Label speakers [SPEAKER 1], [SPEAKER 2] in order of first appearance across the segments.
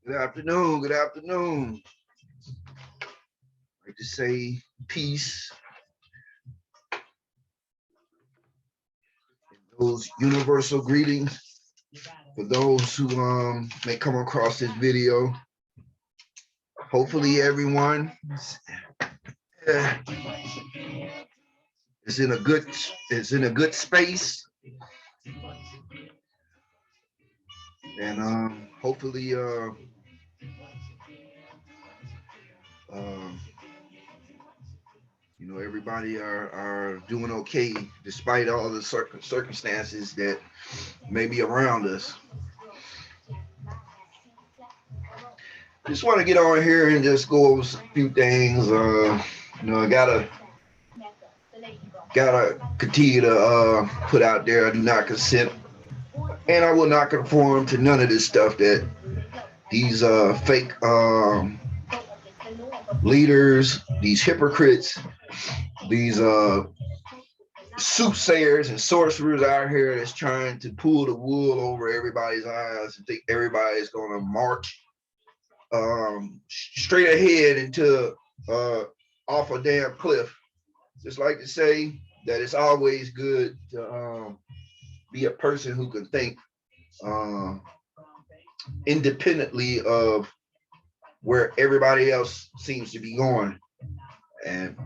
[SPEAKER 1] Good afternoon. Good afternoon. I'd like to say peace and those universal greetings for those who may come across this video. Hopefully, everyone uh, is in a good space, and hopefully, um, everybody are doing okay despite all the circumstances that may be around us. Just want to get on here and just go over a few things. I gotta continue to put out there. I do not consent, and I will not conform to none of this stuff that these fake leaders, these hypocrites, these soothsayers and sorcerers out here that's trying to pull the wool over everybody's eyes and think everybody's going to march straight ahead into off a damn cliff. Just like to say that it's always good to be a person who can think um, independently of where everybody else seems to be going. And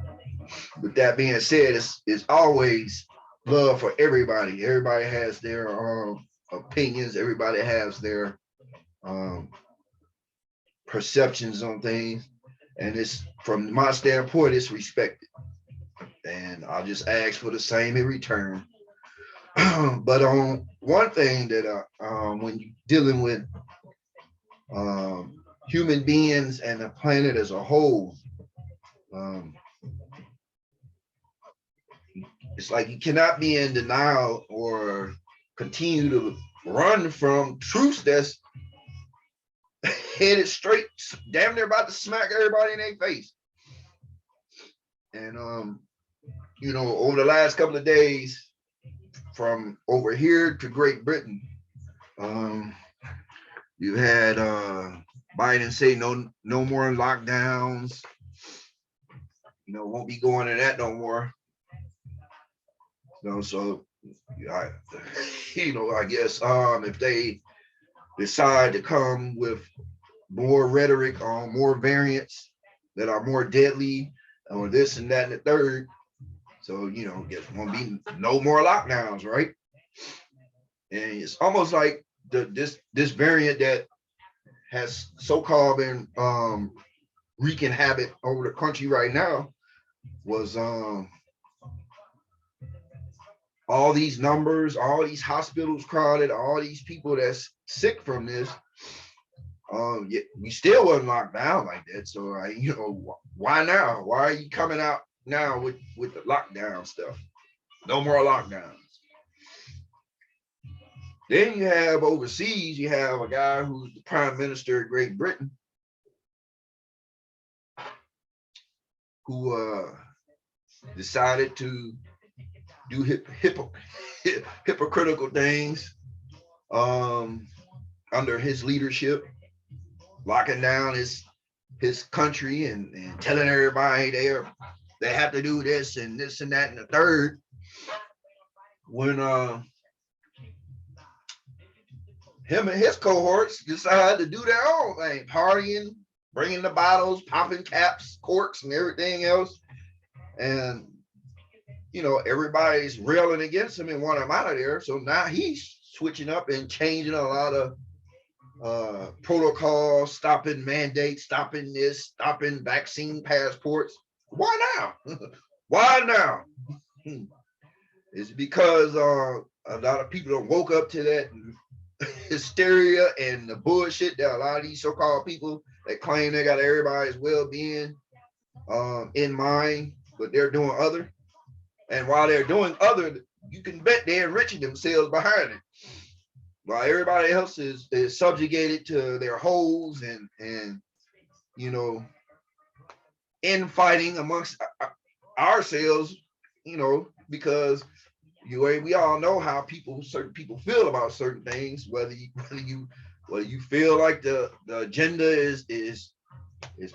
[SPEAKER 1] with that being said, it's always love for everybody. Everybody has their opinions. Everybody has their um, perceptions on things, and it's from my standpoint, it's respected. And I'll just ask for the same in return. But on one thing that when you're dealing with human beings and the planet as a whole, um, it's like you cannot be in denial or continue to run from truths that's headed straight, damn near about to smack everybody in their face. And over the last couple of days, from over here to Great Britain, um, you had Biden say no more lockdowns. Won't be going to that no more. So I, I guess if they decide to come with more rhetoric on more variants that are more deadly or this and that and the third. So, there's won't be no more lockdowns, right? And it's almost like this variant that has so-called been wreaking havoc over the country right now was all these numbers, all these hospitals crowded, all these people that's sick from this. We still wasn't locked down like that. So, why now? Why are you coming out now with the lockdown stuff? No more lockdowns. Then you have overseas, you have a guy who's the prime minister of Great Britain who decided to do hypocritical things under his leadership, locking down his country and telling everybody they have to do this and that and the third. When him and his cohorts decided to do their own thing, partying, bringing the bottles, popping caps, corks, and everything else. And, everybody's railing against him and want him out of there. So now he's switching up and changing a lot of protocols, stopping mandates, stopping this, stopping vaccine passports. Why now? Why now? It's because a lot of people have woke up to that hysteria and the bullshit that a lot of these so-called people that claim they got everybody's well-being in mind, but they're doing other. And while they're doing other, you can bet they're enriching themselves behind it. While everybody else is subjugated to their holes and infighting amongst ourselves, because we all know how certain people feel about certain things, whether you whether you feel like the agenda is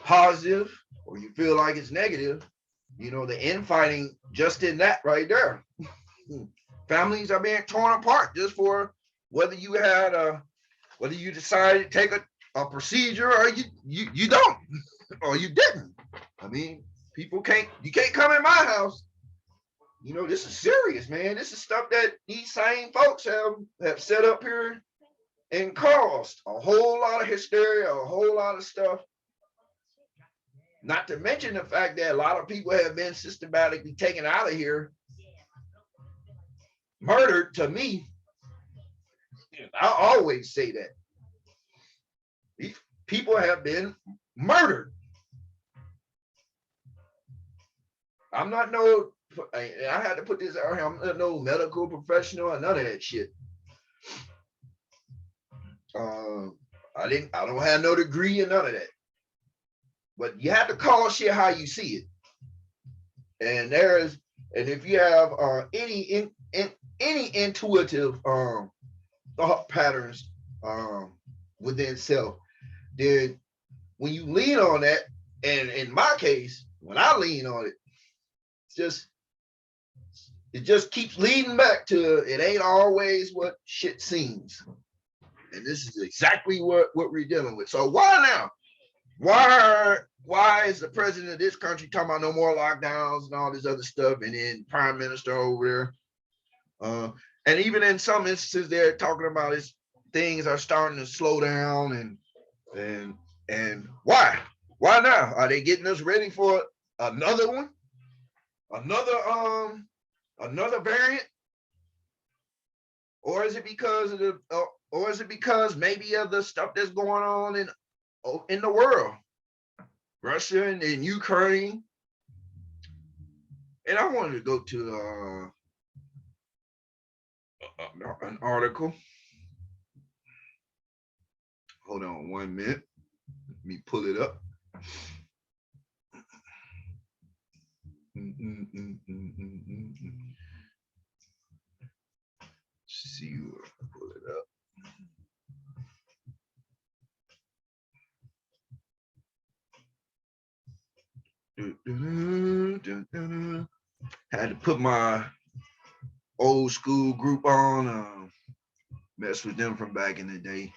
[SPEAKER 1] positive or you feel like it's negative, you know, the infighting just in that right there. Families are being torn apart just for whether you had a whether you decided to take a procedure or you don't or you didn't. I mean, you can't come in my house. You know, this is serious, man. This is stuff that these same folks have set up here and caused a whole lot of hysteria, a whole lot of stuff. Not to mention the fact that a lot of people have been systematically taken out of here, murdered. To me, I always say that these people have been murdered. I'm not no, I had to put this out here. I'm not no medical professional or none of that shit. I don't have no degree in none of that. But you have to call shit how you see it. And if you have any intuitive thought patterns within self, then when you lean on that, and in my case, when I lean on it, it just keeps leading back to it ain't always what shit seems. And this is exactly what we're dealing with. So why now? Why is the president of this country talking about no more lockdowns and all this other stuff, and then prime minister over there, and even in some instances they're talking about things are starting to slow down, and why now? Are they getting us ready for another one, another variant, or is it because of maybe of the stuff that's going on in the world, Russia and Ukraine? And I wanted to go to an article. Hold on 1 minute. Let me pull it up. See you pull it up. Had to put my old school group on, mess with them from back in the day.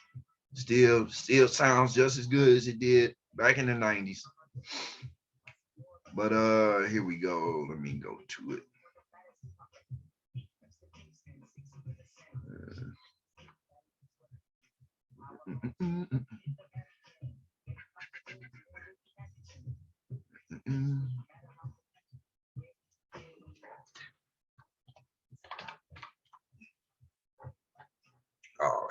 [SPEAKER 1] Still sounds just as good as it did back in the 90s. But here we go. Let me go to it. Oh.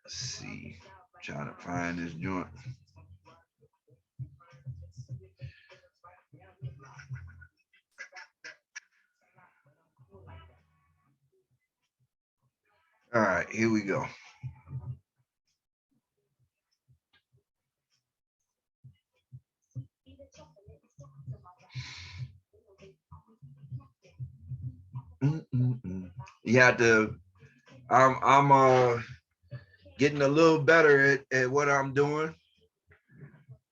[SPEAKER 1] Let's see. Trying to find this joint. All right, here we go. You have to. I'm getting a little better at what I'm doing.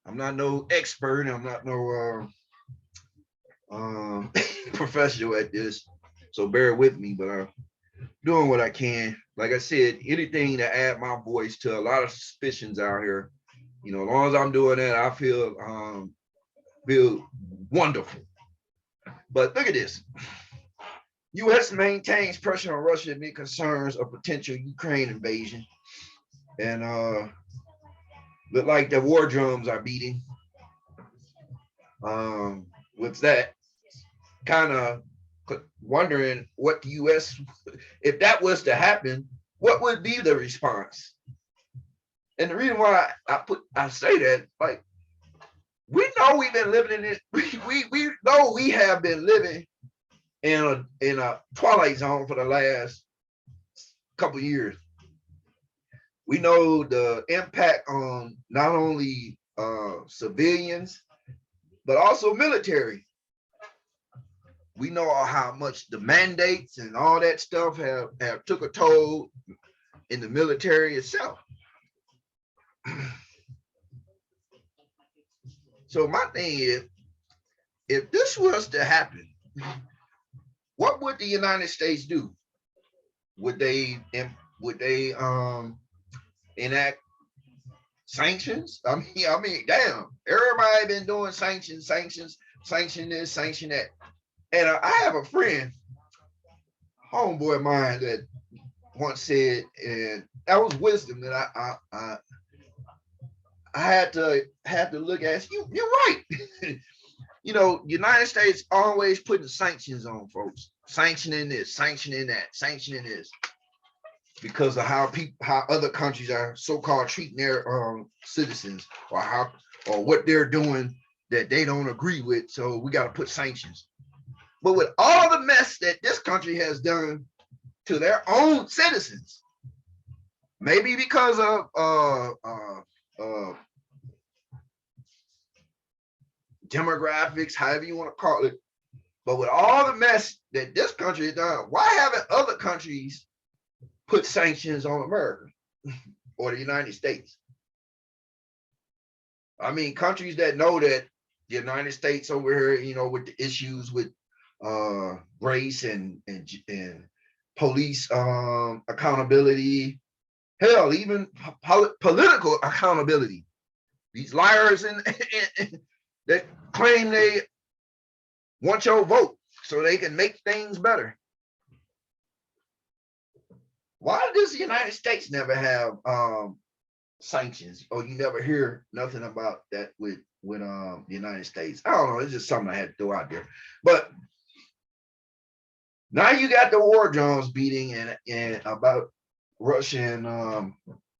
[SPEAKER 1] I'm not no expert. I'm not no professional at this, so bear with me. But I'm doing what I can. Like I said, anything to add my voice to a lot of suspicions out here. You know, as long as I'm doing that, I feel wonderful. But look at this. U.S. maintains pressure on Russia amid concerns of potential Ukraine invasion. And look like the war drums are beating. With that, kind of wondering what the U.S., if that was to happen, what would be the response? And the reason why I say that, like, we know we've been living in this, we know we have been living in a twilight zone for the last couple of years. We know the impact on not only civilians, but also military. We know how much the mandates and all that stuff have took a toll in the military itself. So my thing is, if this was to happen, what would the United States do? Would they enact sanctions? Damn, everybody been doing sanctions, sanction this, sanction that. And I have a friend, homeboy of mine, that once said, and that was wisdom that I had to look at. You're right. You know, United States always putting sanctions on folks, sanctioning this, sanctioning that, sanctioning this, because of how other countries are so-called treating their citizens, or what they're doing that they don't agree with. So we got to put sanctions. But with all the mess that this country has done to their own citizens, maybe because of demographics, however you want to call it, but with all the mess that this country has done, why haven't other countries put sanctions on America or the United States? I mean, countries that know that the United States over here, you know, with the issues with race and police accountability, hell, even political accountability. These liars and that claim they want your vote so they can make things better. Why does the United States never have sanctions, or you never hear nothing about that with the United States? I don't know. It's just something I had to throw out there. But now you got the war drums beating and about Russia and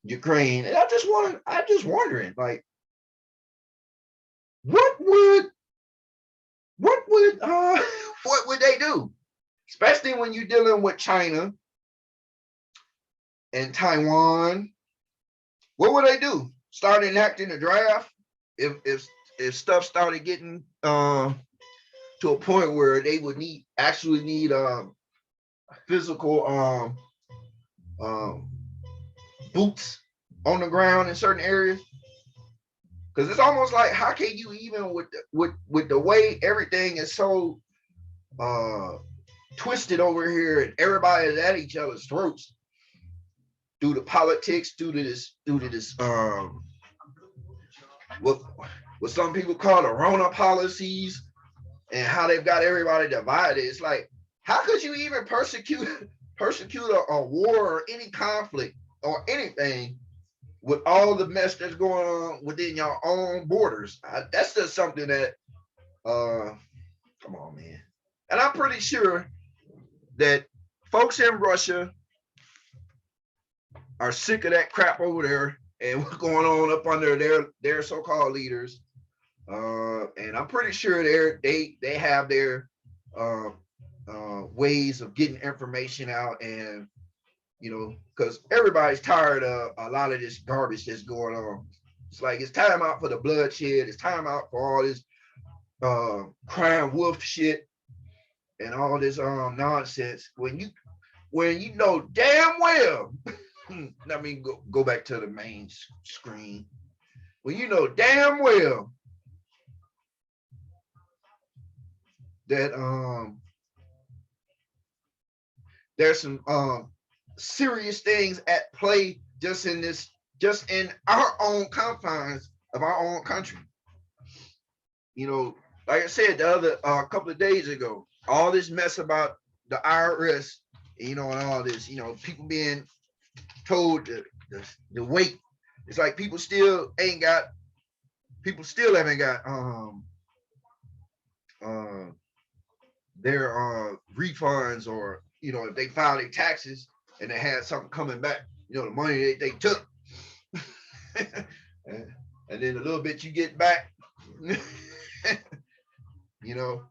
[SPEAKER 1] Ukraine, and I'm just wondering, like, what would they do, especially when you're dealing with China and Taiwan? What would they do? Start enacting a draft if stuff started getting to a point where they would actually need physical boots on the ground in certain areas? Because it's almost like, how can you, even with the way everything is so twisted over here, and everybody is at each other's throats due to politics, due to this what some people call the Rona policies, and how they've got everybody divided. It's like, how could you even persecute a war or any conflict or anything with all the mess that's going on within your own borders? That's just something that, come on, man. And I'm pretty sure that folks in Russia are sick of that crap over there and what's going on up under their so-called leaders. And I'm pretty sure they have their ways of getting information out, and you know, because everybody's tired of a lot of this garbage that's going on. It's like, it's time out for the bloodshed. It's time out for all this crime wolf shit and all this nonsense. When you know damn well, I mean, go back to the main screen. When you know damn well that there's some serious things at play just in our own confines of our own country. You know, like I said the other couple of days ago, all this mess about the IRS, you know, and all this, you know, people being told the wait. It's like people still haven't got their refunds, or you know, if they filed their taxes and they had something coming back, you know, the money they took, and then a little bit you get back, you know,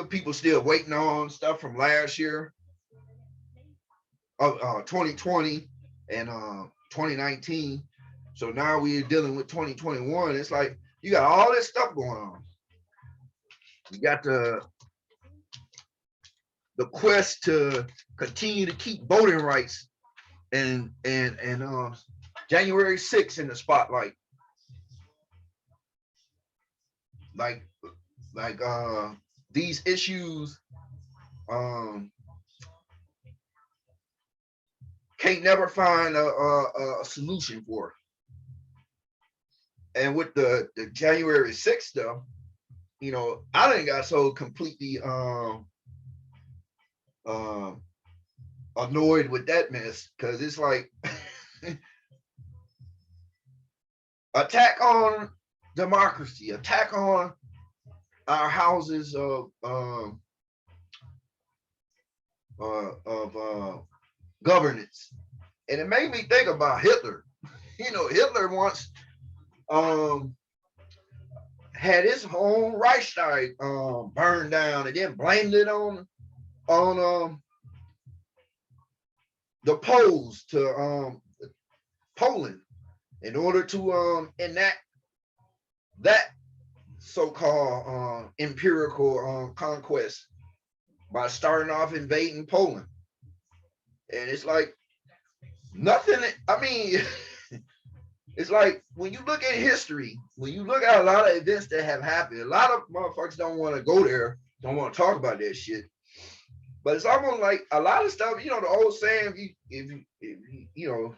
[SPEAKER 1] people still waiting on stuff from last year, 2020 and 2019. So now we're dealing with 2021. It's like, You got all this stuff going on. You got the quest to continue to keep voting rights and January 6th in the spotlight. Like like these issues can't never find a solution for it. And with the January 6th stuff, you know, I didn't got so completely annoyed with that mess because it's like attack on democracy, attack on our houses of governance, and it made me think about Hitler. You know, Hitler once um, had his own Reichstag burned down, and then blamed it on the Poles to Poland in order to enact that so-called empirical conquest by starting off invading Poland. And it's like nothing. I mean, it's like when you look at history, when you look at a lot of events that have happened, a lot of motherfuckers don't want to go there, don't want to talk about that shit. But it's almost like a lot of stuff, you know, the old saying, you know,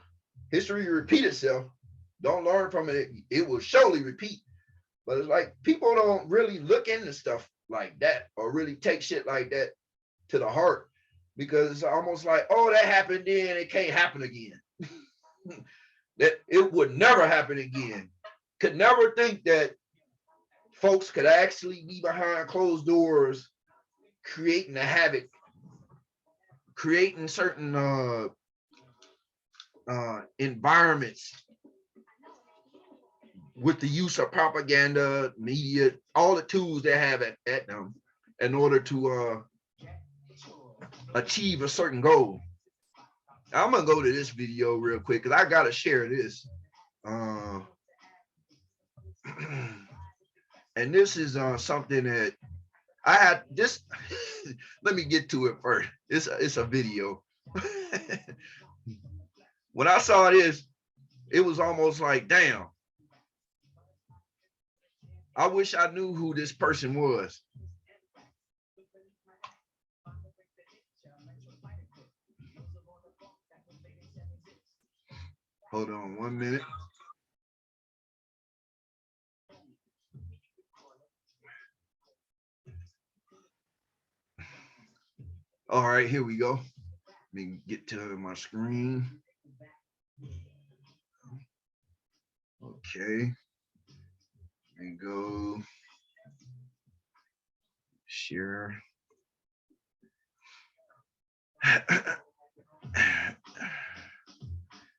[SPEAKER 1] history repeat itself, don't learn from it, it will surely repeat. But it's like people don't really look into stuff like that or really take shit like that to the heart because it's almost like, oh, that happened then, it can't happen again. That it would never happen again. Could never think that folks could actually be behind closed doors creating a havoc, creating certain environments with the use of propaganda, media, all the tools they have at them in order to achieve a certain goal. I'm gonna go to this video real quick because I gotta share this. And this is something that I had this. Let me get to it first. It's a video. When I saw this, it was almost like, damn, I wish I knew who this person was. Hold on 1 minute. All right, here we go. Let me get to my screen. Okay. There you go. Share.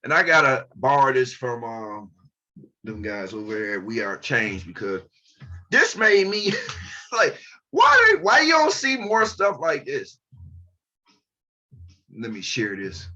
[SPEAKER 1] And I gotta borrow this from them guys over there. We Are Changed, because this made me like, why you don't see more stuff like this? Let me share this.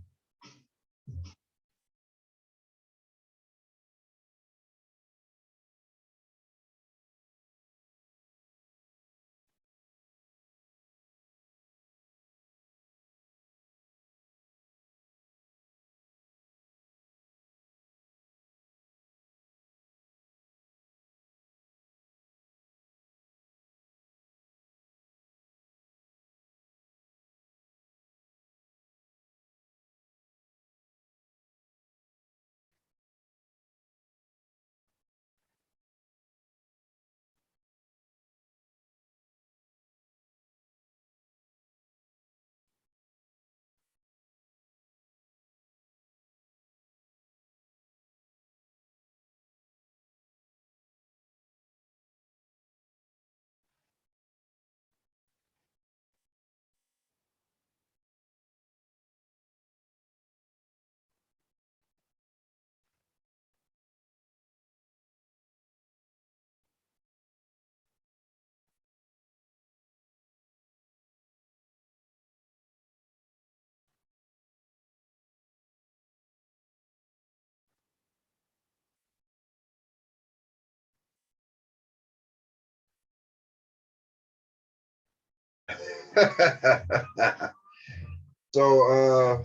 [SPEAKER 1] So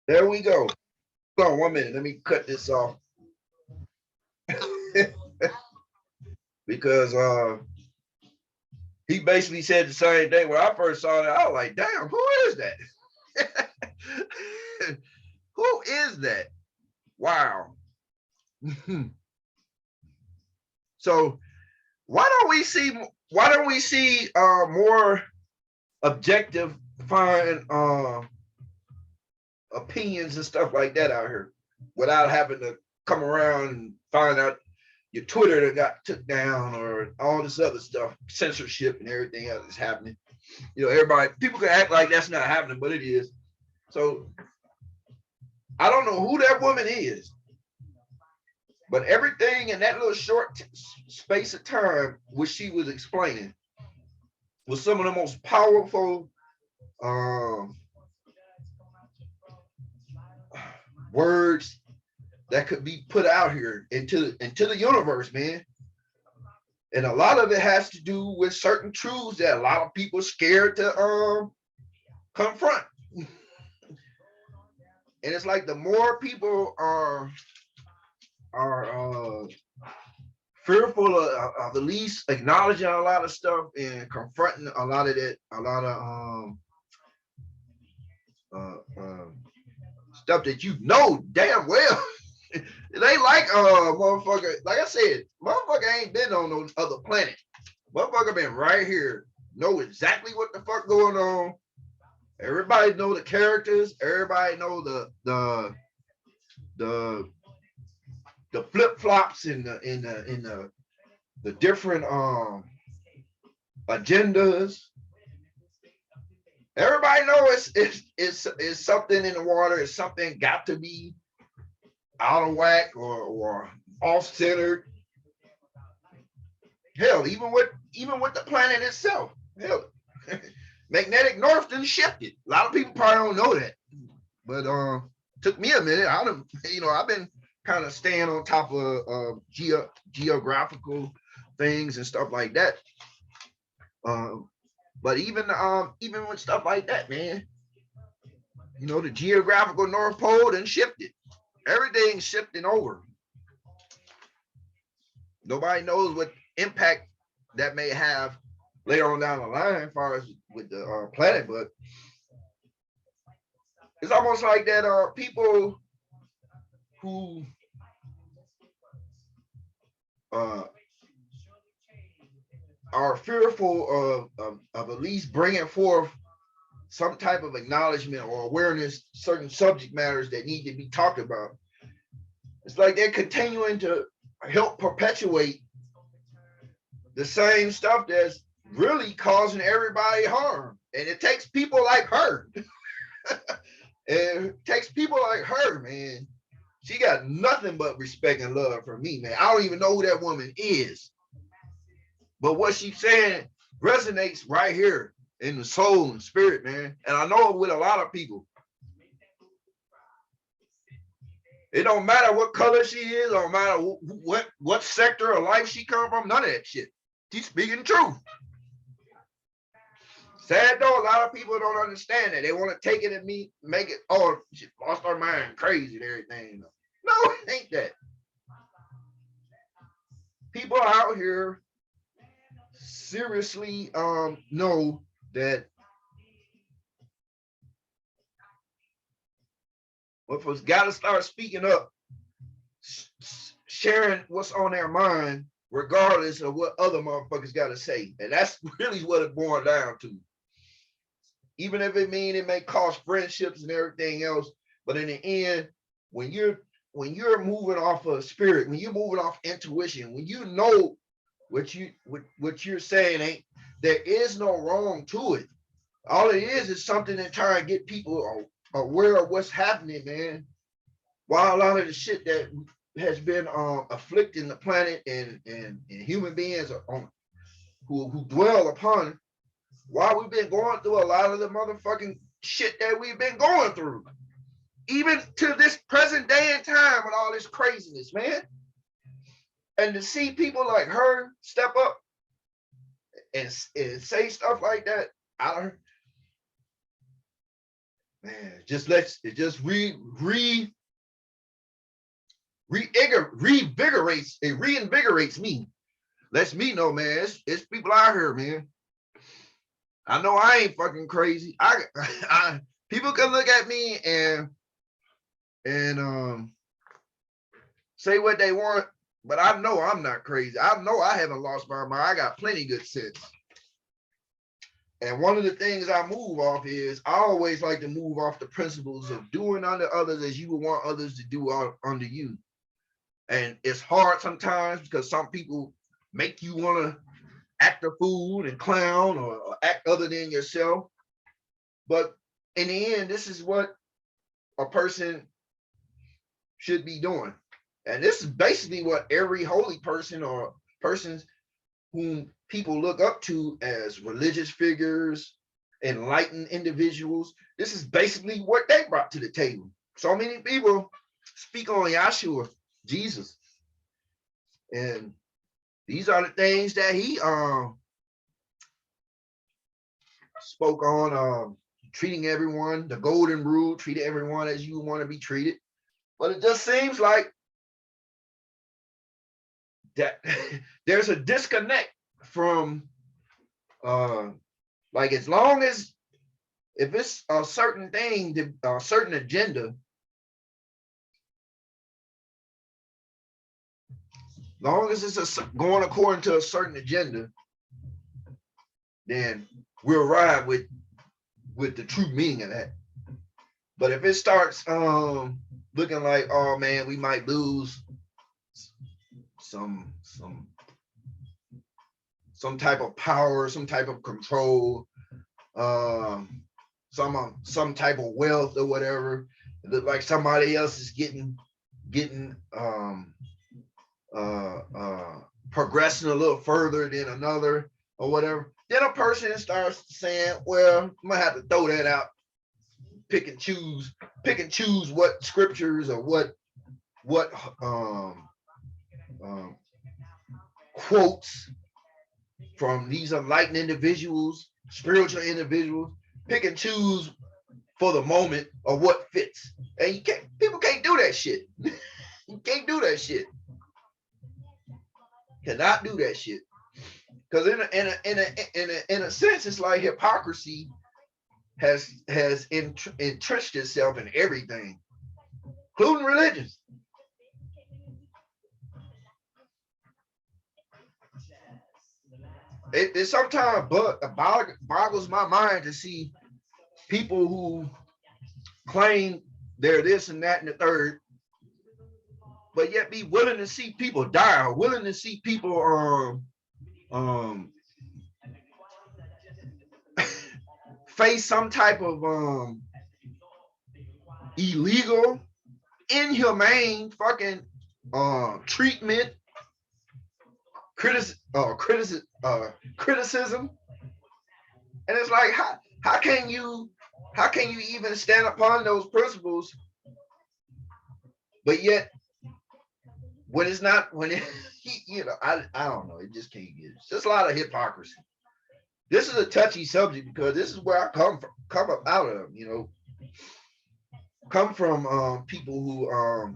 [SPEAKER 1] there we go. Hold on 1 minute. Let me cut this off. Because he basically said the same thing. When I first saw that, I was like, damn, who is that? Who is that? Wow. So why don't we see more objective fine opinions and stuff like that out here without having to come around and find out your Twitter that got took down or all this other stuff, censorship and everything else is happening. You know, everybody, people can act like that's not happening, but it is. So I don't know who that woman is, but everything in that little short space of time which she was explaining was some of the most powerful words that could be put out here into the universe, man. And a lot of it has to do with certain truths that a lot of people are scared to confront. And it's like the more people are fearful of the least acknowledging a lot of stuff and confronting a lot of that, a lot of stuff that you know damn well. It ain't like motherfucker, like I said, motherfucker ain't been on no other planet. Motherfucker been right here, know exactly what the fuck going on. Everybody know the characters, everybody know the flip-flops in the different agendas. Everybody know it's something in the water, it's something got to be out of whack or off-centered. Hell, even with the planet itself. Hell, magnetic north done shifted. A lot of people probably don't know that. But took me a minute. I've been kind of staying on top of geographical things and stuff like that. But even with stuff like that, man, the geographical North Pole done shifted. Everything's shifting over. Nobody knows what impact that may have later on down the line as far as with the planet, but it's almost like that people who are fearful of at least bringing forth some type of acknowledgement or awareness, certain subject matters that need to be talked about. It's like they're continuing to help perpetuate the same stuff that's really causing everybody harm. And it takes people like her. It takes people like her, man. She got nothing but respect and love for me, man. I don't even know who that woman is. But what she's saying resonates right here in the soul and spirit, man. And I know it with a lot of people. It don't matter what color she is, don't matter what sector of life she come from, none of that shit. She's speaking truth. Sad though, a lot of people don't understand that. They want to take it and make it, oh, she lost her mind, crazy and everything. No, it ain't that. People out here seriously know that motherfuckers gotta start speaking up, sharing what's on their mind, regardless of what other motherfuckers gotta say. And that's really what it boils down to. Even if it means it may cost friendships and everything else, but in the end, when you're moving off of spirit, when you're moving off intuition, when you know what you're saying, there is no wrong to it. All it is something that try to get people aware of what's happening, man. While a lot of the shit that has been afflicting the planet and human beings who dwell upon, while we've been going through a lot of the motherfucking shit that we've been going through, even to this present day and time with all this craziness, man. And to see people like her step up and say stuff like that, I don't, man, it just reinvigorates me. Lets me know, man, it's people out here, man. I know I ain't fucking crazy. People can look at me and say what they want, but I know I'm not crazy. I know I haven't lost my mind. I got plenty good sense. And one of the things I move off is I always like to move off the principles of doing unto others as you would want others to do unto you. And it's hard sometimes because some people make you want to act a fool and clown or act other than yourself. But in the end, this is what a person should be doing. And this is basically what every holy person or persons whom people look up to as religious figures, enlightened individuals, this is basically what they brought to the table. So many people speak on Yahshua, Jesus. And these are the things that he spoke on, treating everyone, the golden rule, treating everyone as you want to be treated. But it just seems like that there's a disconnect from like, as long as if it's a certain thing, a certain agenda, long as it's going according to a certain agenda, then we'll ride with the true meaning of that. But if it starts looking like, oh man, we might lose some type of power, some type of control, some type of wealth or whatever, it look like somebody else is getting progressing a little further than another or whatever, then a person starts saying, well, I'm gonna have to throw that out, pick and choose what scriptures or what quotes from these enlightened individuals, spiritual individuals, pick and choose for the moment of what fits. And people can't do that shit. You can't do that shit. Cannot do that shit. Because in a sense, it's like hypocrisy has entrenched itself in everything, including religion. It sometimes boggles my mind to see people who claim they're this and that and the third, but yet be willing to see people die, or willing to see people face some type of illegal, inhumane fucking treatment, criticism, and it's like, how can you even stand upon those principles, but yet when it's not, when it, I don't know, it just can't get, it's just a lot of hypocrisy. This is a touchy subject because this is where I come up out of, come from people who are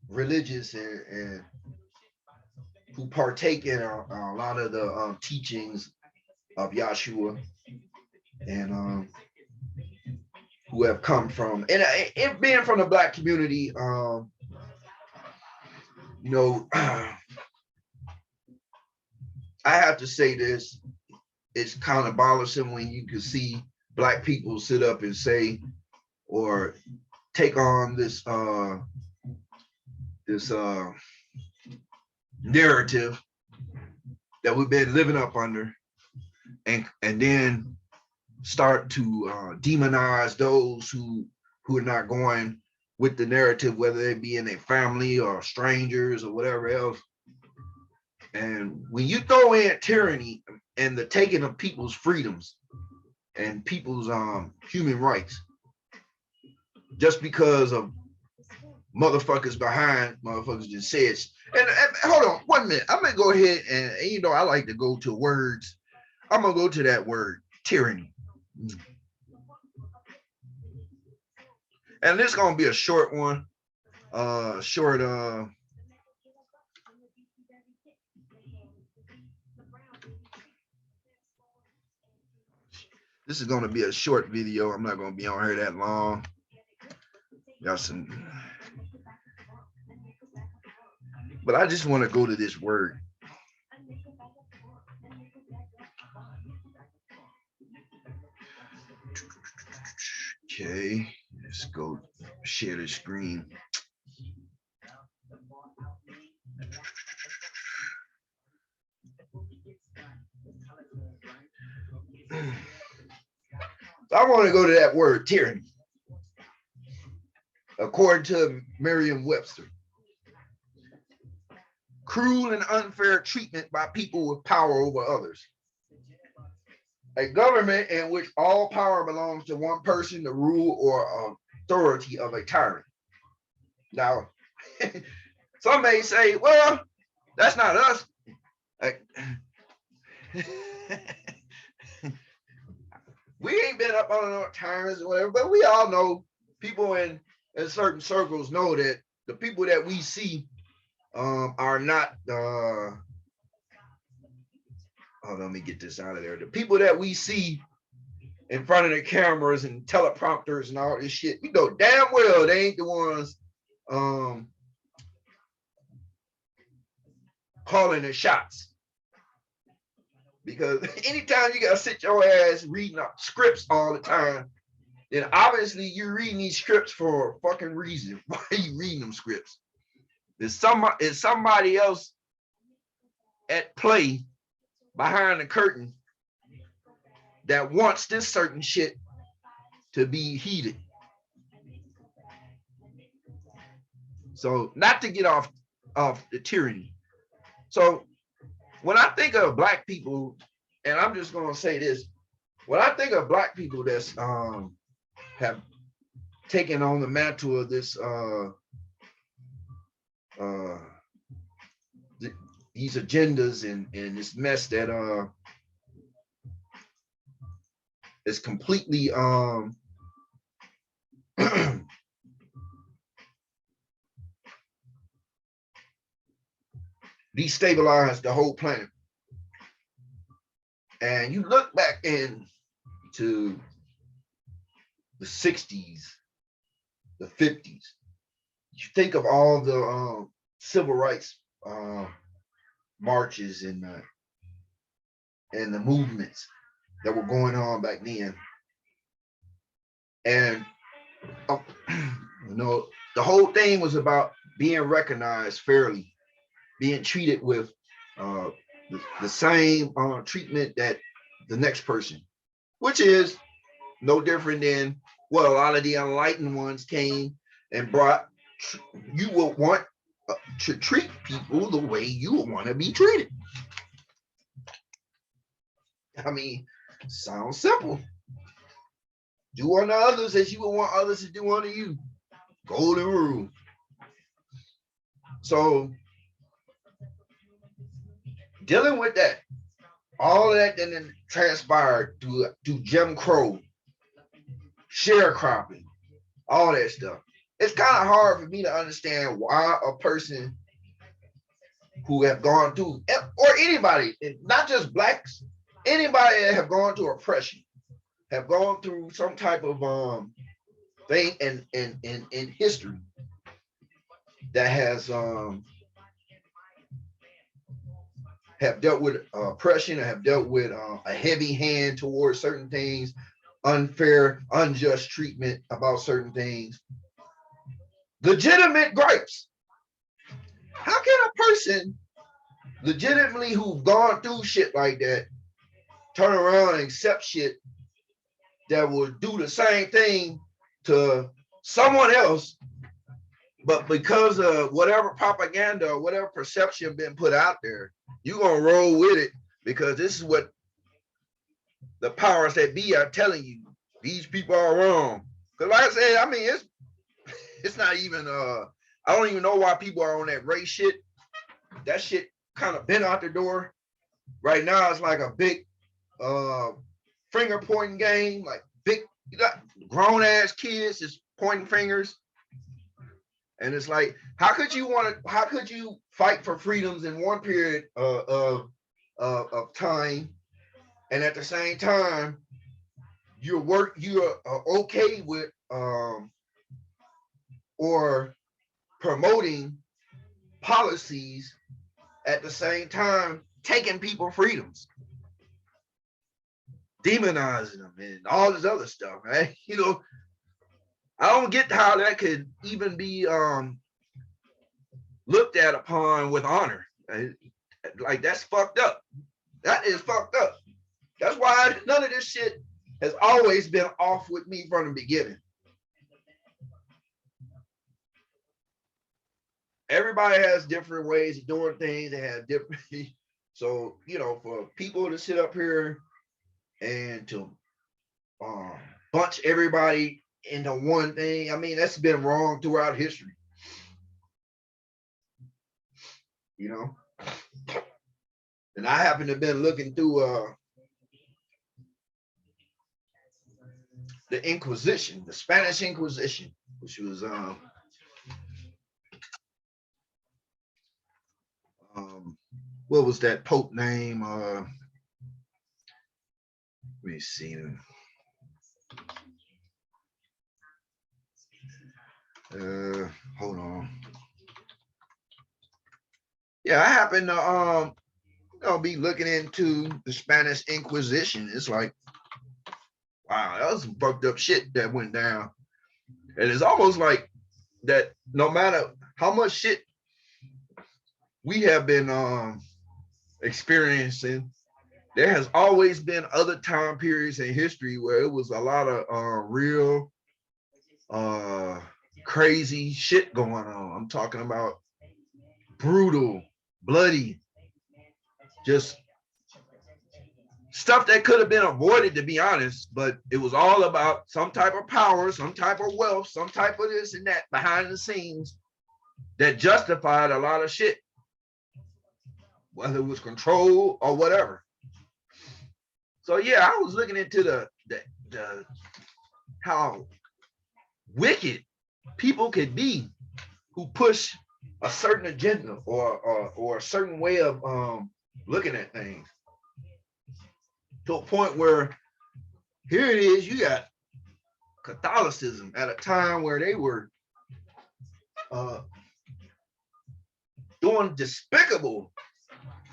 [SPEAKER 1] religious and who partake in a lot of the teachings of Yahshua, and who have come from, and it being from the Black community, I have to say this, it's kind of bothersome when you can see Black people sit up and say, or take on this narrative that we've been living up under, and then start to demonize those who are not going with the narrative, whether they be in their family or strangers or whatever else. And when you throw in tyranny and the taking of people's freedoms and people's human rights, just because of motherfuckers behind motherfuckers just said. And hold on 1 minute. I'm gonna go ahead and you know I like to go to words. I'm gonna go to that word, tyranny. And this is gonna be a short one. This is gonna be a short video. I'm not gonna be on here that long. Got some, but I just want to go to this word. Okay, let's go share the screen. So I want to go to that word, tyranny. According to Merriam-Webster, cruel and unfair treatment by people with power over others. A government in which all power belongs to one person, the rule or authority of a tyrant. Now, some may say, well, that's not us. We ain't been up on no tyrants or whatever, but we all know people in certain circles know that the people that we see are not let me get this out of there. The people that we see in front of the cameras and teleprompters and all this shit, we know damn well they ain't the ones calling the shots. Because anytime you gotta sit your ass reading up scripts all the time, then obviously you're reading these scripts for a fucking reason. Why are you reading them scripts? Is somebody else at play behind the curtain that wants this certain shit to be heated? So not to get off the tyranny. So when I think of black people, and I'm just gonna say this, when I think of black people that's have taken on the mantle of this these agendas and this mess that is completely destabilized the whole planet. And you look back into the 60s, the 50s, you think of all the civil rights marches and the movements that were going on back then. And you know, the whole thing was about being recognized fairly, being treated with the same treatment that the next person, which is no different than what a lot of the enlightened ones came and brought. You will want to treat people the way you want to be treated. I mean, sounds simple. Do unto others as you would want others to do unto you. Golden rule. So dealing with that, all of that then transpired through Jim Crow, sharecropping, all that stuff. It's kind of hard for me to understand why a person who have gone through, or anybody, not just blacks, anybody that have gone through oppression, have gone through some type of thing in history that has have dealt with oppression, or have dealt with a heavy hand towards certain things, unfair, unjust treatment about certain things, legitimate gripes. How can a person legitimately who've gone through shit like that turn around and accept shit that will do the same thing to someone else, but because of whatever propaganda or whatever perception been put out there, you're gonna roll with it because this is what the powers that be are telling you. These people are wrong. Because like I said, I mean, it's not even I don't even know why people are on that race shit. That shit kind of been out the door. Right now, it's like a big finger pointing game, like big, you got grown ass kids just pointing fingers. And it's like, how could you fight for freedoms in one period of time, and at the same time, you're okay with or promoting policies at the same time taking people freedoms, demonizing them, and all this other stuff, right? You know, I don't get how that could even be looked at upon with honor. Like, that's fucked up. That is fucked up. That's why none of this shit has always been off with me from the beginning. Everybody has different ways of doing things. They have different. So, you know, for people to sit up here and to bunch everybody into one thing, I mean, that's been wrong throughout history. You know, and I happen to have been looking through the Inquisition, the Spanish Inquisition, which was what was that Pope name? Let me see. Hold on. Yeah, I happen to be looking into the Spanish Inquisition. It's like, wow, that was some fucked up shit that went down. And it's almost like that no matter how much shit we have been experiencing, there has always been other time periods in history where it was a lot of real crazy shit going on. I'm talking about brutal, bloody, just stuff that could have been avoided, to be honest, but it was all about some type of power, some type of wealth, some type of this and that behind the scenes that justified a lot of shit, whether it was control or whatever. So yeah, I was looking into the how wicked people could be who push a certain agenda or a certain way of looking at things, to a point where here it is, you got Catholicism at a time where they were doing despicable,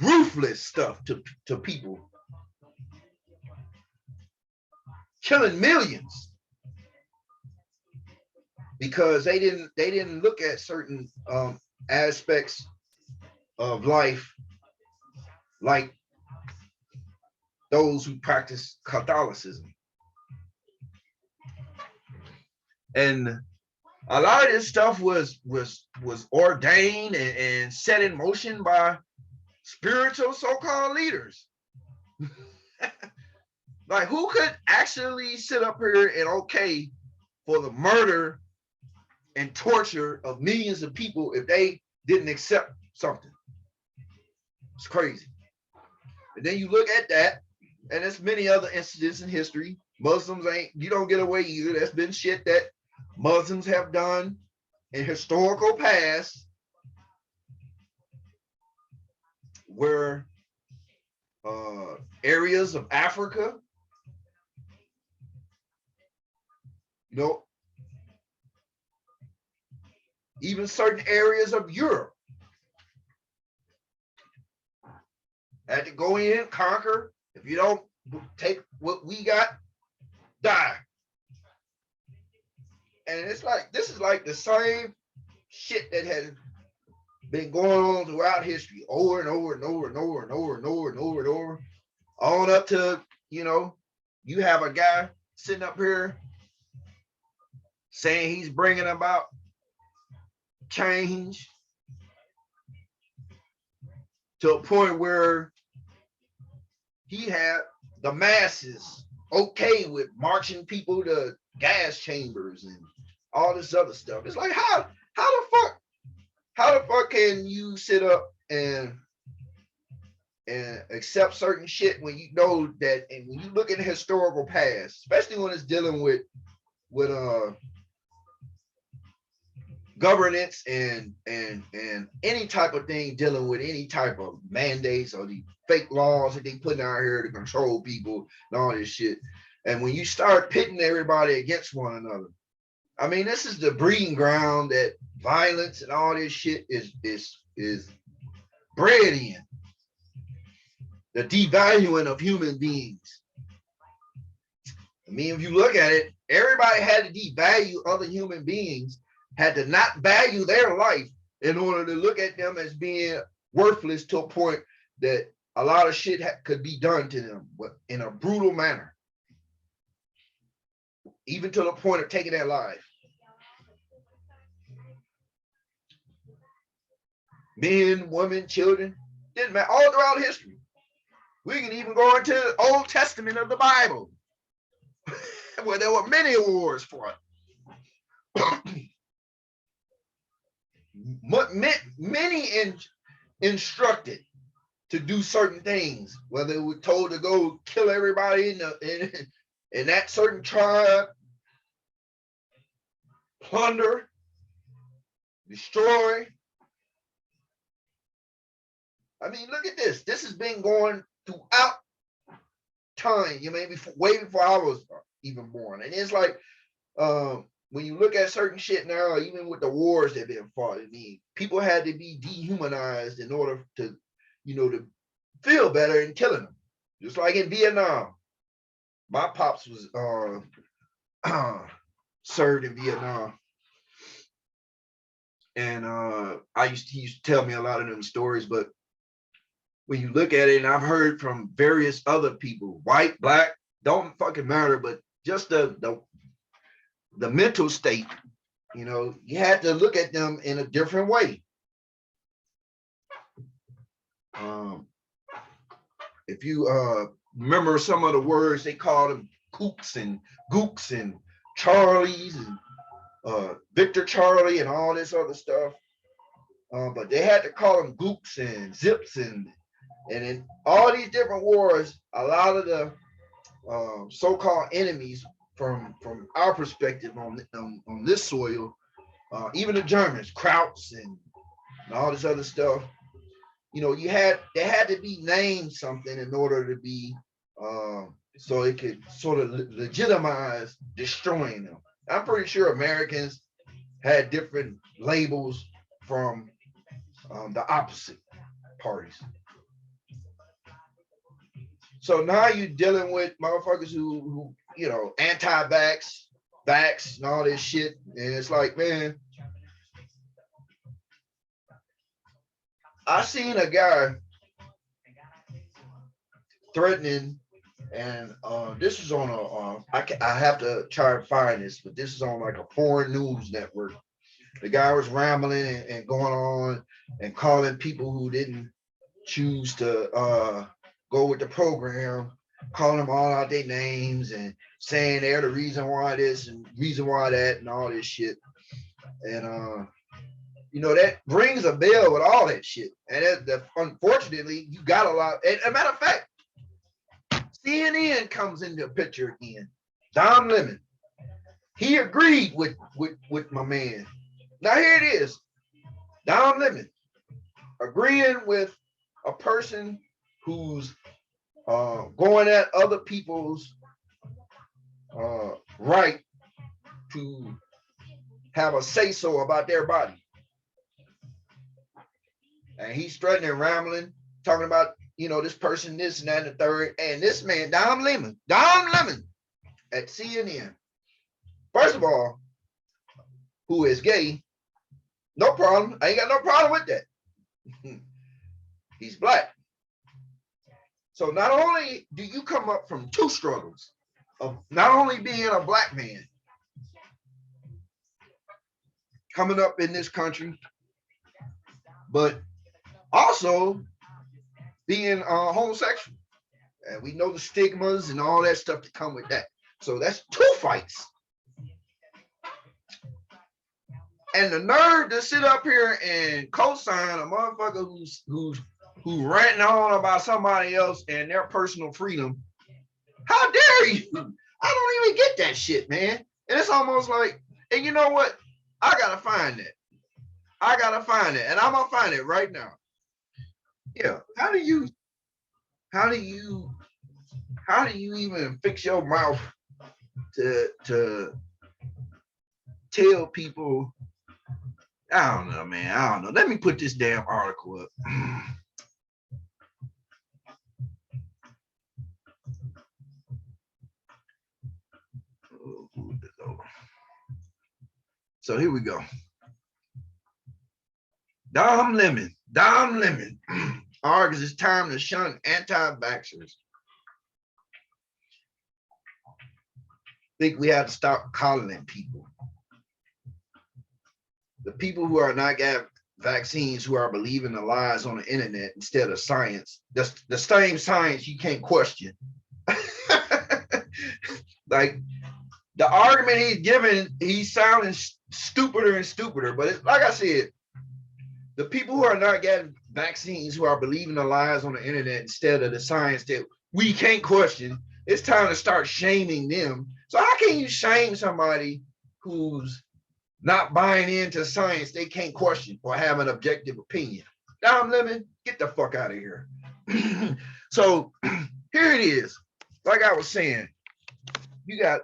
[SPEAKER 1] ruthless stuff to people, killing millions because they didn't look at certain aspects of life like those who practice Catholicism. And a lot of this stuff was ordained and set in motion by spiritual so-called leaders. Like, who could actually sit up here and okay for the murder and torture of millions of people if they didn't accept something? It's crazy. And then you look at that, and there's many other incidents in history. Muslims you don't get away either. There's been shit that Muslims have done in historical past where areas of Africa, you know, even certain areas of Europe had to go in, conquer. If you don't take what we got, die. And it's like, this is like the same shit that has been going on throughout history, over and over and over and over and over and over and over and over, on up to, you know, you have a guy sitting up here saying he's bringing about change to a point where he had the masses okay with marching people to gas chambers and all this other stuff. It's like, how the fuck how the fuck can you sit up and accept certain shit when you know that, and when you look at the historical past, especially when it's dealing with governance and any type of thing dealing with any type of mandates or the fake laws that they putting out here to control people and all this shit. And when you start pitting everybody against one another, I mean, this is the breeding ground that violence and all this shit is bred in. The devaluing of human beings. I mean, if you look at it, everybody had to devalue other human beings, had to not value their life in order to look at them as being worthless to a point that a lot of shit could be done to them, but in a brutal manner, even to the point of taking their life. Men, women, children, didn't matter, all throughout history. We can even go into the Old Testament of the Bible, where there were many wars fought. Many instructed to do certain things, whether they were told to go kill everybody in that certain tribe, plunder, destroy. I mean, look at this. This has been going throughout time. You may be way before I was even born. And it's like, when you look at certain shit now, even with the wars that have been fought, I mean, people had to be dehumanized in order to, to feel better in killing them. Just like in Vietnam. My pops was served in Vietnam. And he used to tell me a lot of them stories, but when you look at it, and I've heard from various other people, white, black, don't fucking matter, but just the mental state, you had to look at them in a different way. If you remember some of the words, they called them kooks and gooks and Charlies and Victor Charlie and all this other stuff. But they had to call them gooks and zips and in all these different wars, a lot of the so-called enemies from our perspective on this soil, even the Germans, Krauts and all this other stuff, they had to be named something in order to be so it could sort of legitimize destroying them. I'm pretty sure Americans had different labels from the opposite parties. So now you're dealing with motherfuckers who anti-vax, vax, and all this shit. And it's like, man, I seen a guy threatening, and this is on I have to try and find this, but this is on like a foreign news network. The guy was rambling and going on and calling people who didn't choose to go with the program, calling them all out their names and saying they're the reason why this and reason why that and all this shit. And that rings a bell with all that shit. And unfortunately, you got a lot. And a matter of fact, CNN comes into the picture again. Don Lemon, he agreed with my man. Now here it is, Don Lemon agreeing with a person who's going at other people's right to have a say-so about their body. And he's threatening, rambling, talking about, this person, this and that and the third. And this man, Don Lemon at CNN. First of all, who is gay, no problem. I ain't got no problem with that. He's black. So not only do you come up from two struggles of not only being a black man coming up in this country, but also being homosexual. And we know the stigmas and all that stuff that come with that. So that's two fights. And the nerve to sit up here and co-sign a motherfucker who ranting on about somebody else and their personal freedom. How dare you? I don't even get that shit, man. And it's almost like, and you know what? I gotta find it. I gotta find it, and I'm gonna find it right now. Yeah. How do you even fix your mouth to tell people? I don't know, man. I don't know. Let me put this damn article up. So here we go. Dom Lemon argues it's time to shun anti-vaxxers. Think we have to stop calling them people. The people who are not getting vaccines, who are believing the lies on the internet instead of science, the same science you can't question. Like the argument he's giving, he's sounding stupider and stupider. But it's, like I said, the people who are not getting vaccines, who are believing the lies on the internet instead of the science that we can't question, it's time to start shaming them. So how can you shame somebody who's not buying into science they can't question or have an objective opinion? Dom Lemon, get the fuck out of here. So here it is. Like I was saying, you got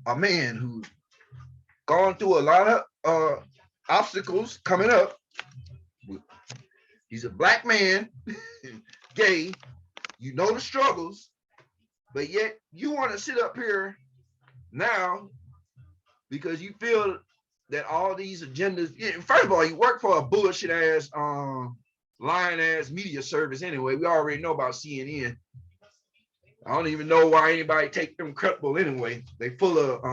[SPEAKER 1] a man who's gone through a lot of obstacles coming up. He's a black man, gay, you know the struggles, but yet you want to sit up here now because you feel that all these agendas, first of all, you work for a bullshit ass, lying ass media service anyway. We already know about CNN. I don't even know why anybody take them credible anyway. They full of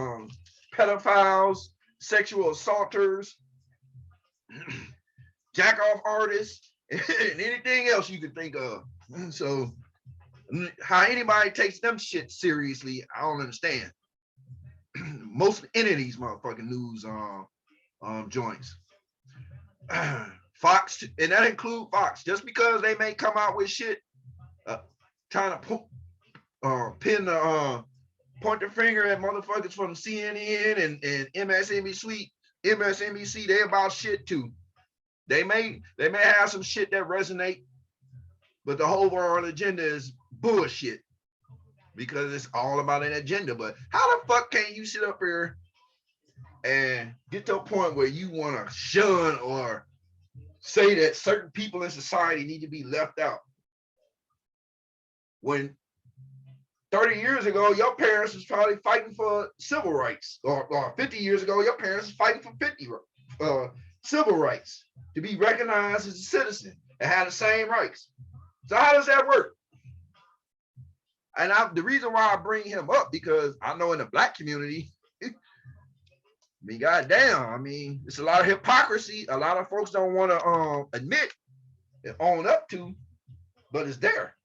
[SPEAKER 1] pedophiles, sexual assaulters, jack off artists, and anything else you could think of. So how anybody takes them shit seriously, I don't understand. Most of any of these motherfucking news joints. Fox, and that include Fox, just because they may come out with shit trying to point the finger at motherfuckers from CNN and MSNBC, they about shit too. They may have some shit that resonate, but the whole overall agenda is bullshit because it's all about an agenda. But how the fuck can you sit up here and get to a point where you want to shun or say that certain people in society need to be left out when 30 years ago your parents was probably fighting for civil rights, or 50 years ago your parents was fighting for civil rights, to be recognized as a citizen and have the same rights. So how does that work? And the reason why I bring him up, because I know in the black community, I mean, goddamn, I mean, it's a lot of hypocrisy. A lot of folks don't want to admit and own up to, but it's there.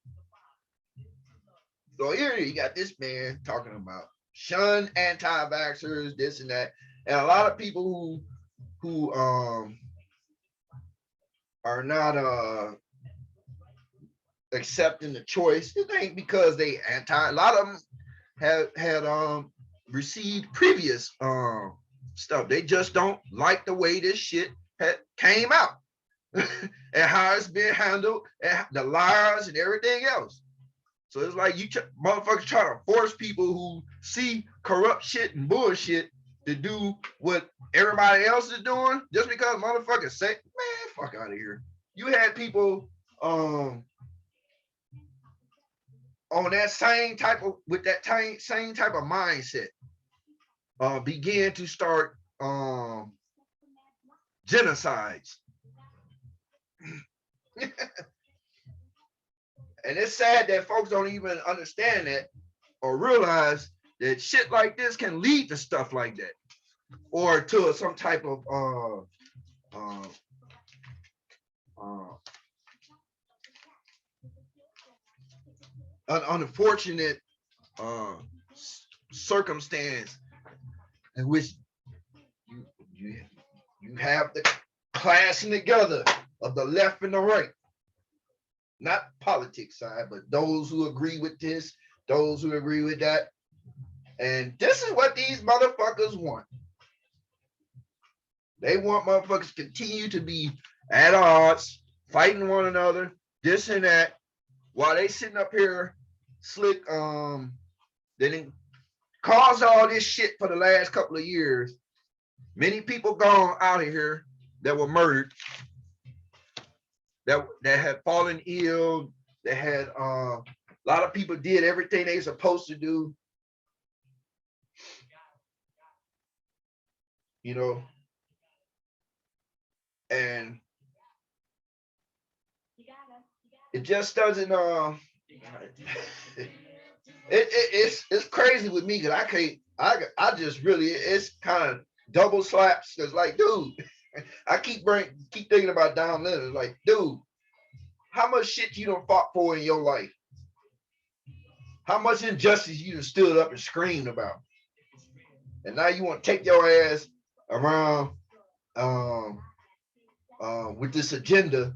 [SPEAKER 1] So here you got this man talking about shun anti-vaxxers, this and that, and a lot of people who are not accepting the choice. It ain't because they anti. A lot of them had received previous stuff. They just don't like the way this shit came out and how it's been handled and the lies and everything else. So it's like you motherfuckers try to force people who see corrupt shit and bullshit to do what everybody else is doing just because motherfuckers say, man, fuck out of here. You had people on that same type of, with that same type of mindset begin to start genocides. And it's sad that folks don't even understand that or realize that shit like this can lead to stuff like that, or to some type of unfortunate circumstance in which You have the clashing together of the left and the right. Not politics side, but those who agree with this, those who agree with that. And this is what these motherfuckers want. They want motherfuckers to continue to be at odds, fighting one another, this and that, while they sitting up here slick. They didn't cause all this shit for the last couple of years. Many people gone out of here that were murdered, that had fallen ill, that had a lot of people did everything they supposed to do. You know, and it just doesn't it's crazy with me because I can't I just really it's kind of double slaps because like dude I keep thinking about Don Leonard like dude how much shit you done fought for in your life, how much injustice you done stood up and screamed about, and now you want to take your ass around with this agenda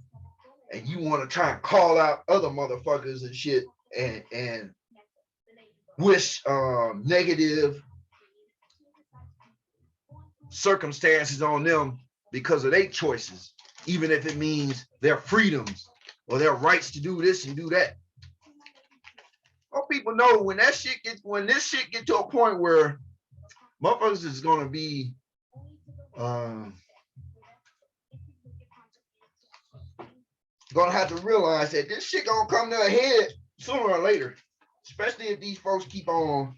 [SPEAKER 1] and you want to try and call out other motherfuckers and shit and wish negative circumstances on them because of their choices, even if it means their freedoms or their rights to do this and do that. All people know when this shit get to a point where motherfuckers is gonna be gonna have to realize that this shit gonna come to a head sooner or later, especially if these folks keep on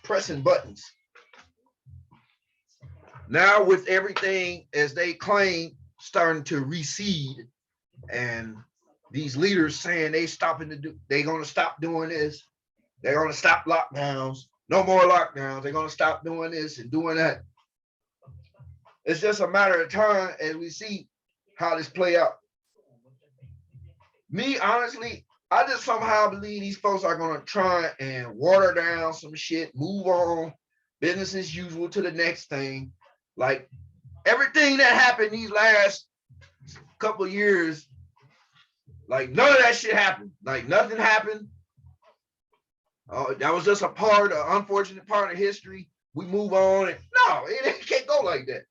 [SPEAKER 1] pressing buttons. Now with everything as they claim starting to recede, and these leaders saying they're gonna stop doing this, they're gonna stop lockdowns, no more lockdowns, they're gonna stop doing this and doing that. It's just a matter of time as we see how this play out. Me, honestly, I just somehow believe these folks are gonna try and water down some shit, move on, business as usual to the next thing. Like everything that happened these last couple of years, like none of that shit happened. Like nothing happened. That was just an unfortunate part of history. We move on. And no, it can't go like that.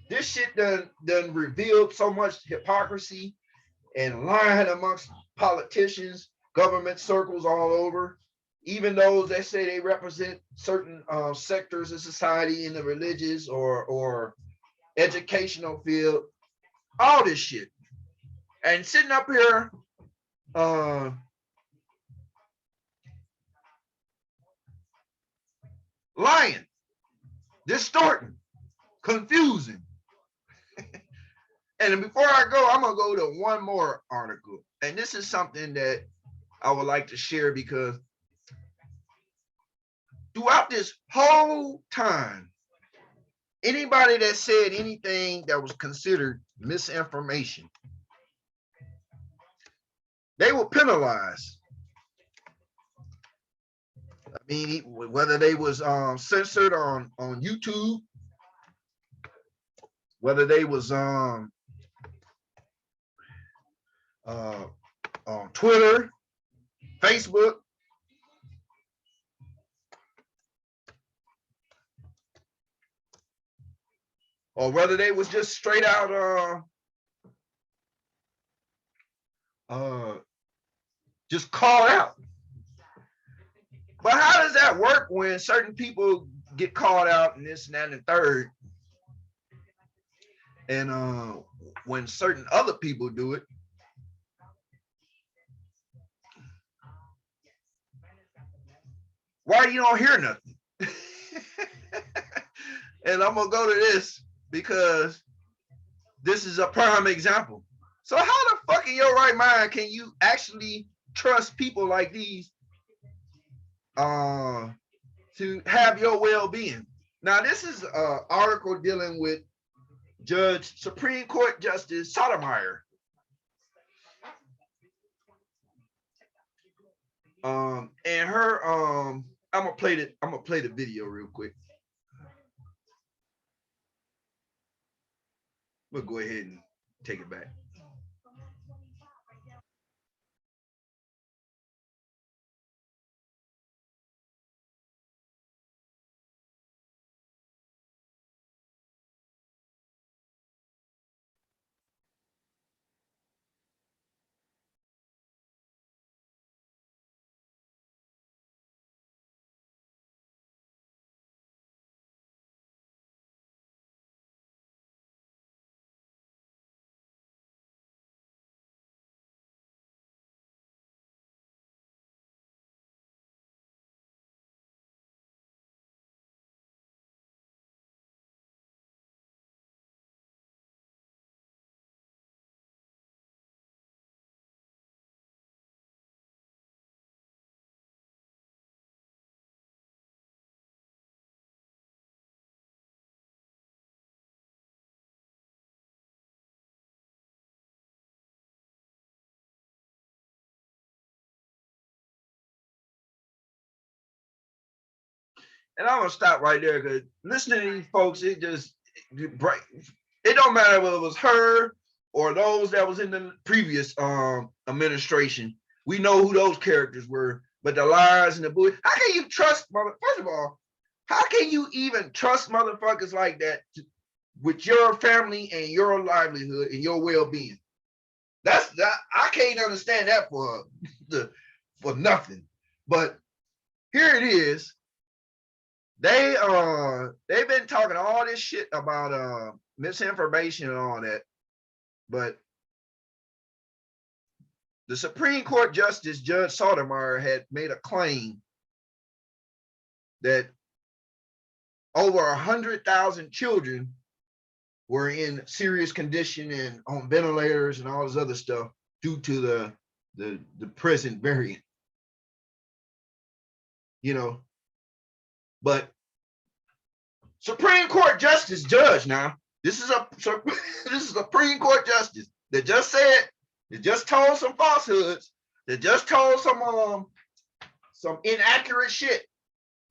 [SPEAKER 1] This shit done revealed so much hypocrisy and lying amongst politicians, government circles all over, even those that say they represent certain sectors of society in the religious or educational field, all this shit. And sitting up here lying, distorting, confusing. And before I go, I'm gonna go to one more article. And this is something that I would like to share because throughout this whole time, anybody that said anything that was considered misinformation, they were penalized. I mean, whether they was censored on YouTube, whether they was on Twitter, Facebook, or whether they was just straight out just called out. But how does that work when certain people get called out and this and that and the third, and when certain other people do it, why you don't hear nothing? And I'm gonna go to this because this is a prime example. So how the fuck in your right mind can you actually trust people like these to have your well-being? Now this is an article dealing with Supreme Court Justice Sotomayor. And her I'm gonna play the video real quick. We'll go ahead and take it back. And I'm gonna stop right there because listening to these folks, it don't matter whether it was her or those that was in the previous administration. We know who those characters were, but the lies and the bull. How can you trust first of all, how can you even trust motherfuckers like that with your family and your livelihood and your well-being? That's that I can't understand that for nothing. But here it is. They've been talking all this shit about misinformation and all that, but the Supreme Court Justice Judge Sotomayor had made a claim that over 100,000 children were in serious condition and on ventilators and all this other stuff due to the present variant. You know, but Supreme Court Justice Judge now. This is a Supreme Court Justice that just said, that just told some falsehoods, that just told some inaccurate shit.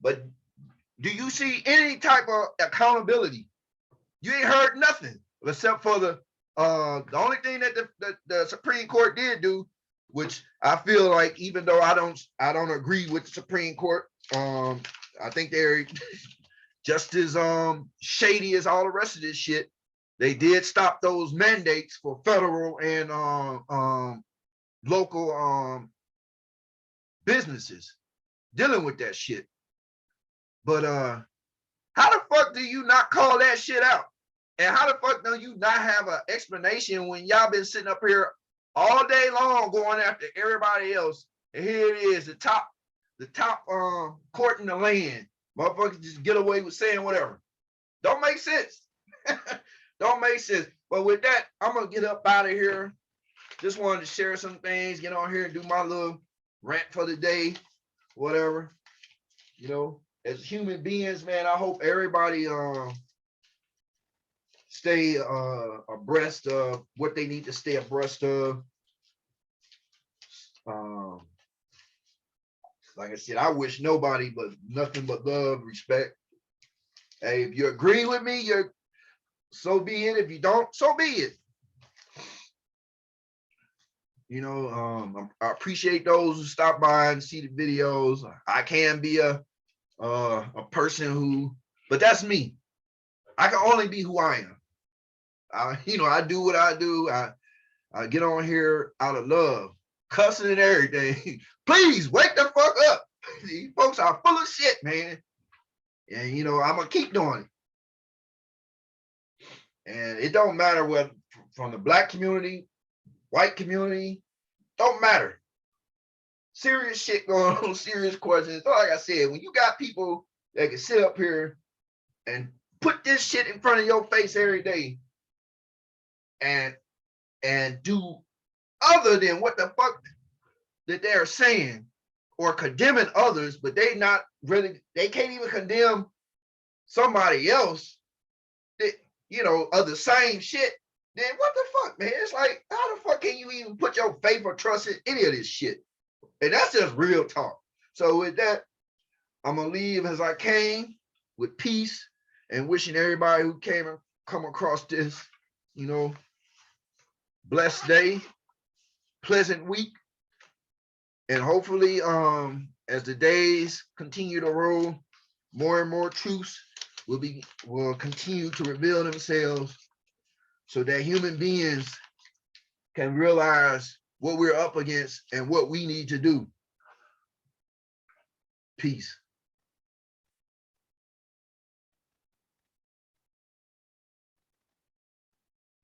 [SPEAKER 1] But do you see any type of accountability? You ain't heard nothing except for the only thing that the Supreme Court did do, which I feel like even though I don't agree with the Supreme Court, I think they're just as shady as all the rest of this shit. They did stop those mandates for federal and local businesses dealing with that shit. But how the fuck do you not call that shit out? And how the fuck do you not have an explanation when y'all been sitting up here all day long going after everybody else? And here it is, the top court in the land. Motherfuckers just get away with saying whatever. Don't make sense. Don't make sense. But with that, I'm gonna get up out of here. Just wanted to share some things, get on here and do my little rant for the day, whatever. You know, as human beings, man, I hope everybody stay abreast of what they need to stay abreast of. Like I said, I wish nobody but nothing but love, respect. Hey, if you agree with me, you're so be it. If you don't, so be it. You know, I appreciate those who stop by and see the videos. I can be a person who, but that's me. I can only be who I am. You know, I do what I do. I get on here out of love, cussing and everything. Please wake the fuck up. These folks are full of shit, man. And you know, I'm gonna keep doing it. And it don't matter what from the black community, white community, don't matter. Serious shit going on, serious questions. Like I said, when you got people that can sit up here and put this shit in front of your face every day and do other than what the fuck that they're saying or condemning others, but they not really, they can't even condemn somebody else that, you know, of the same shit, then what the fuck, man? It's like, how the fuck can you even put your faith or trust in any of this shit? And that's just real talk. So with that, I'm gonna leave as I came, with peace, and wishing everybody who come across this blessed day, pleasant week, and hopefully, as the days continue to roll, more and more truths will continue to reveal themselves so that human beings can realize what we're up against and what we need to do. Peace.